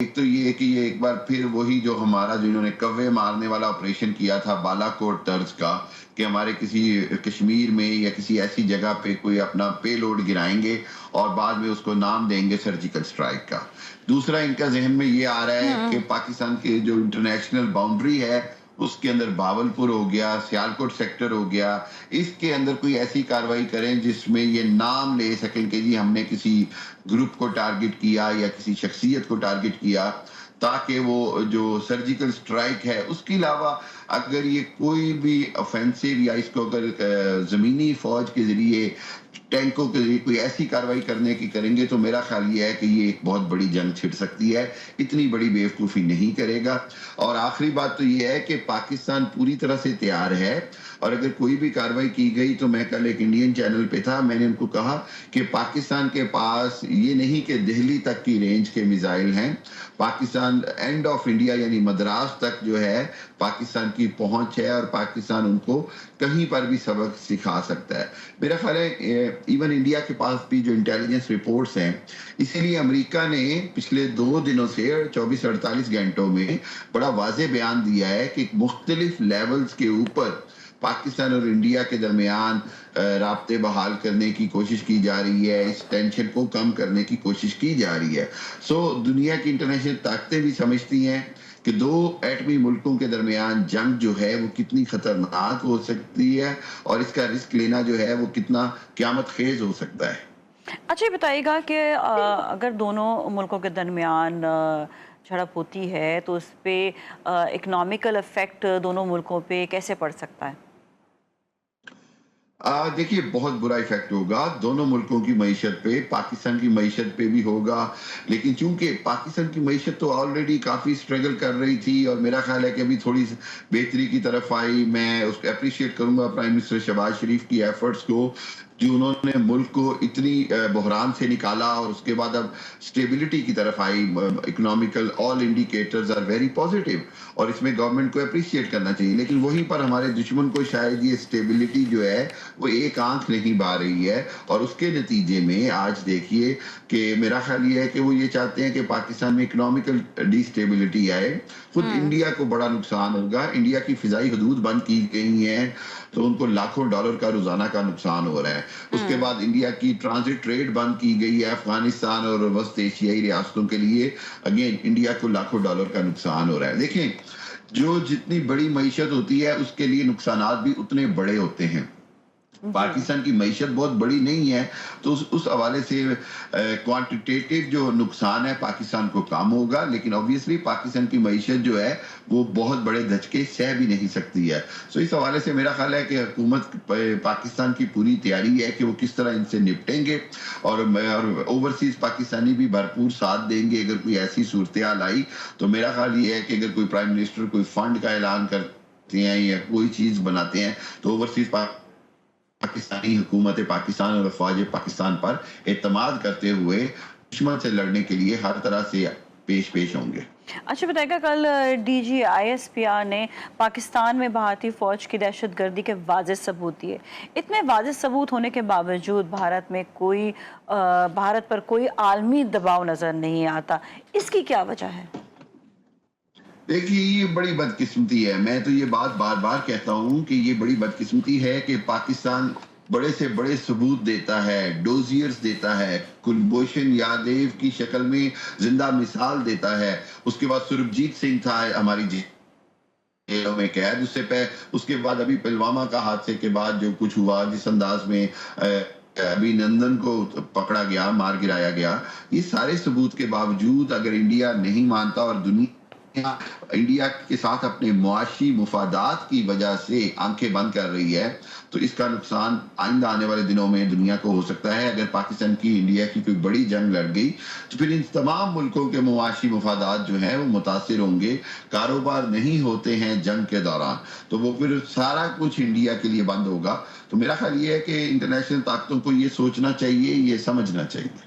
ایک تو یہ ہے کہ یہ ایک بار پھر وہی جو ہمارا جو انہوں نے کوے مارنے والا آپریشن کیا تھا بالا کوٹ طرز کا، کہ ہمارے کسی کشمیر میں یا کسی ایسی جگہ پہ کوئی اپنا پے لوڈ گرائیں گے اور بعد میں اس کو نام دیں گے سرجیکل سٹرائک کا۔ دوسرا ان کا ذہن میں یہ آ رہا ہے کہ پاکستان کے جو انٹرنیشنل باؤنڈری ہے اس کے اندر باولپور ہو گیا، سیالکوٹ سیکٹر ہو گیا، اس کے اندر کوئی ایسی کاروائی کریں جس میں یہ نام لے سکیں کہ جی ہم نے کسی گروپ کو ٹارگٹ کیا یا کسی شخصیت کو ٹارگٹ کیا، تاکہ وہ جو سرجیکل سٹرائک ہے اس کے علاوہ اگر یہ کوئی بھی آفینسو یا اس کو اگر زمینی فوج کے ذریعے ٹینکوں کے ذریعے کوئی ایسی کاروائی کرنے کی کریں گے تو میرا خیال یہ ہے کہ یہ ایک بہت بڑی جنگ چھڑ سکتی ہے، اتنی بڑی بیوقوفی نہیں کرے گا۔ اور آخری بات تو یہ ہے کہ پاکستان پوری طرح سے تیار ہے، اور اگر کوئی بھی کاروائی کی گئی تو میں کل ایک انڈین چینل پہ تھا، میں نے ان کو کہا کہ پاکستان کے پاس یہ نہیں کہ دہلی تک کی رینج کے میزائل ہیں، پاکستان اینڈ آف انڈیا یعنی مدراس تک جو ہے پاکستان کی پہنچ ہے، اور پاکستان ان کو کہیں پر بھی سبق سکھا سکتا ہے۔ میرا خیال ہے ایون انڈیا کے پاس بھی جو انٹیلیجنس رپورٹس ہیں، اسی لیے امریکہ نے پچھلے 2 دنوں سے 24-48 گھنٹوں میں بڑا واضح بیان دیا ہے کہ مختلف لیولز کے اوپر پاکستان اور انڈیا کے درمیان رابطے بحال کرنے کی کوشش کی جا رہی ہے، اس ٹینشن کو کم کرنے کی کوشش کی جا رہی ہے۔ دنیا کی انٹرنیشنل طاقتیں بھی سمجھتی ہیں کہ 2 ایٹمی ملکوں کے درمیان جنگ جو ہے وہ کتنی خطرناک ہو سکتی ہے، اور اس کا رسک لینا جو ہے وہ کتنا قیامت خیز ہو سکتا ہے۔ اچھا یہ بتائیے گا کہ اگر دونوں ملکوں کے درمیان جھڑپ ہوتی ہے تو اس پہ اکنامیکل افیکٹ دونوں ملکوں پہ کیسے پڑ سکتا ہے؟ دیکھیے بہت برا ایفیکٹ ہوگا دونوں ملکوں کی معیشت پہ، پاکستان کی معیشت پہ بھی ہوگا، لیکن چونکہ پاکستان کی معیشت تو آلریڈی کافی سٹرگل کر رہی تھی اور میرا خیال ہے کہ ابھی تھوڑی بہتری کی طرف آئی۔ میں اس کو اپریشیٹ کروں گا پرائم منسٹر شہباز شریف کی ایفرٹس کو، جو انہوں نے ملک کو اتنی بحران سے نکالا اور اس کے بعد اب سٹیبلٹی کی طرف آئی۔ Economical all indicators are very positive, اور اس میں گورنمنٹ کو اپریشیٹ کرنا چاہیے، لیکن وہیں پر ہمارے دشمن کو شاید یہ سٹیبلٹی جو ہے وہ ایک آنکھ نہیں بار رہی ہے، اور اس کے نتیجے میں آج دیکھیے کہ میرا خیال یہ ہے کہ وہ یہ چاہتے ہیں کہ پاکستان میں اکنامیکل ڈی سٹیبلٹی آئے۔ خود انڈیا کو بڑا نقصان ہوگا، انڈیا کی فضائی حدود بند کی گئی ہیں تو ان کو لاکھوں ڈالر کا روزانہ کا نقصان ہو رہا ہے۔ اس کے بعد انڈیا کی ٹرانزٹ ٹریڈ بند کی گئی ہے افغانستان اور وسط ایشیائی ریاستوں کے لیے، اگین انڈیا کو لاکھوں ڈالر کا نقصان ہو رہا ہے۔ دیکھیں جو جتنی بڑی معیشت ہوتی ہے اس کے لیے نقصانات بھی اتنے بڑے ہوتے ہیں۔ جی پاکستان کی معیشت بہت بڑی نہیں ہے تو اس حوالے سے کوانٹیٹیو جو نقصان ہے پاکستان کو کم ہوگا، لیکن obviously پاکستان کی معیشت جو ہے وہ بہت بڑے دھچکے سہ بھی نہیں سکتی ہے۔ اس حوالے سے میرا خیال ہے کہ حکومت پاکستان کی پوری تیاری ہے کہ وہ کس طرح ان سے نپٹیں گے، اور اوورسیز پاکستانی بھی بھرپور ساتھ دیں گے۔ اگر کوئی ایسی صورتحال آئی تو میرا خیال یہ ہے کہ اگر کوئی پرائم منسٹر کوئی فنڈ کا اعلان کرتے ہیں یا کوئی چیز بناتے ہیں تو اوورسیز پاکستانی حکومت پاکستان اور افواج پاکستان پر اعتماد کرتے ہوئے دشمن سے لڑنے کے لیے ہر طرح سے پیش ہوں گے۔ اچھا بتائیے گا، کل D G I S P R نے پاکستان میں بھارتی فوج کی دہشت گردی کے واضح ثبوت دیے۔ اتنے واضح ثبوت ہونے کے باوجود بھارت پر کوئی عالمی دباؤ نظر نہیں آتا، اس کی کیا وجہ ہے؟ دیکھیے یہ بڑی بدقسمتی ہے، میں تو یہ بات بار بار کہتا ہوں کہ یہ بڑی بدقسمتی ہے کہ پاکستان بڑے سے بڑے ثبوت دیتا ہے، ڈوزیئرز دیتا ہے، کلبھوشن یادیو کی شکل میں زندہ مثال دیتا ہے، اس کے بعد سربجیت سنگھ تھا ہماری جیلوں میں قید، اس کے بعد ابھی پلوامہ کا حادثے کے بعد جو کچھ ہوا، جس انداز میں ابھی نندن کو پکڑا گیا، مار گرایا گیا، یہ سارے ثبوت کے باوجود اگر انڈیا نہیں مانتا اور دنیا انڈیا کے ساتھ اپنے معاشی مفادات کی وجہ سے آنکھیں بند کر رہی ہے، تو اس کا نقصان آئندہ آنے والے دنوں میں دنیا کو ہو سکتا ہے۔ اگر پاکستان کی انڈیا کی کوئی بڑی جنگ لڑ گئی تو پھر ان تمام ملکوں کے معاشی مفادات جو ہیں وہ متاثر ہوں گے۔ کاروبار نہیں ہوتے ہیں جنگ کے دوران تو وہ پھر سارا کچھ انڈیا کے لیے بند ہوگا۔ تو میرا خیال یہ ہے کہ انٹرنیشنل طاقتوں کو یہ سوچنا چاہیے، یہ سمجھنا چاہیے۔